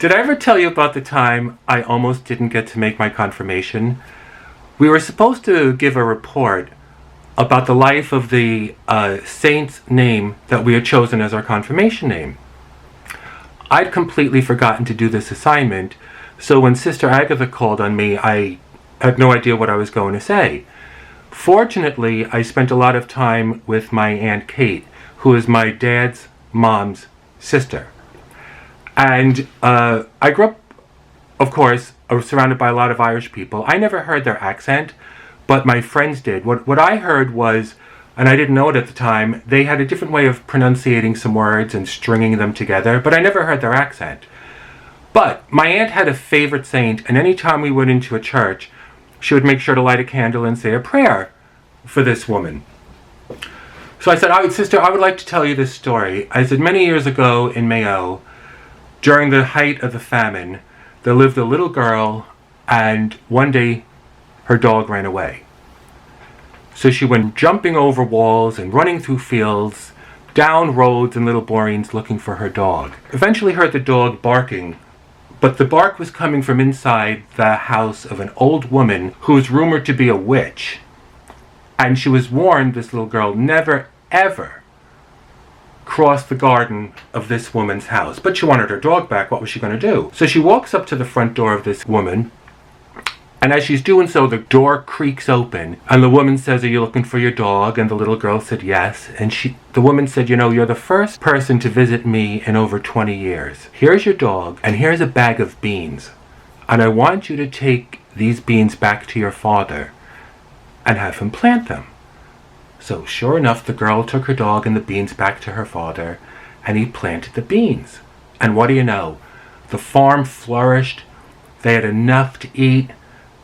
Did I ever tell you about the time I almost didn't get to make my confirmation? We were supposed to give a report about the life of the saint's name that we had chosen as our confirmation name. I'd completely forgotten to do this assignment, so when Sister Agatha called on me, I had no idea what I was going to say. Fortunately, I spent a lot of time with my Aunt Kate, who is my dad's mom's sister. And I grew up, of course, surrounded by a lot of Irish people. I never heard their accent, but my friends did. What I heard was, and I didn't know it at the time, they had a different way of pronunciating some words and stringing them together, but I never heard their accent. But my aunt had a favorite saint, and any time we went into a church, she would make sure to light a candle and say a prayer for this woman. So I said, Sister, I would like to tell you this story. I said, many years ago in Mayo, during the height of the famine, there lived a little girl, and one day her dog ran away. So she went jumping over walls and running through fields, down roads and little borings looking for her dog. Eventually heard the dog barking, but the bark was coming from inside the house of an old woman who was rumored to be a witch. And she was warned, this little girl, never, ever cross the garden of this woman's house. But she wanted her dog back. What was she going to do? So she walks up to the front door of this woman, and as she's doing so, the door creaks open, and the woman says, "Are you looking for your dog?" And the little girl said yes. And the woman said, "You know, you're the first person to visit me in over 20 years. Here's your dog, and here's a bag of beans. And I want you to take these beans back to your father and have him plant them." So sure enough, the girl took her dog and the beans back to her father, and he planted the beans. And what do you know? The farm flourished. They had enough to eat.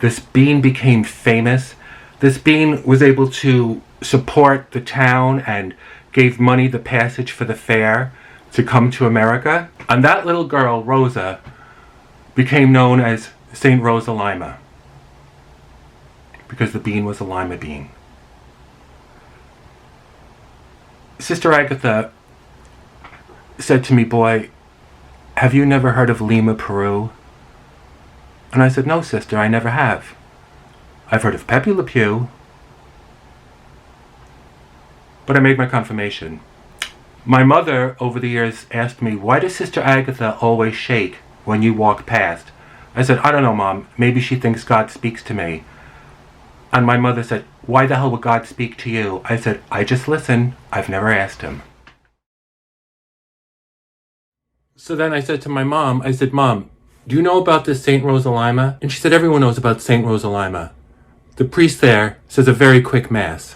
This bean became famous. This bean was able to support the town and gave money the passage for the fair to come to America. And that little girl, Rosa, became known as Saint Rosa Lima, because the bean was a lima bean. Sister Agatha said to me, "Boy, have you never heard of Lima, Peru?" And I said, "No, sister, I never have. I've heard of Pepe Le Pew." But I made my confirmation. My mother, over the years, asked me, "Why does Sister Agatha always shake when you walk past?" I said, "I don't know, Mom. Maybe she thinks God speaks to me." And my mother said, "Why the hell would God speak to you?" I said, "I just listen. I've never asked him." So then I said to my mom, I said, "Mom, do you know about this Saint Rosa Lima?" And she said, "Everyone knows about Saint Rosa Lima. The priest there says a very quick mass."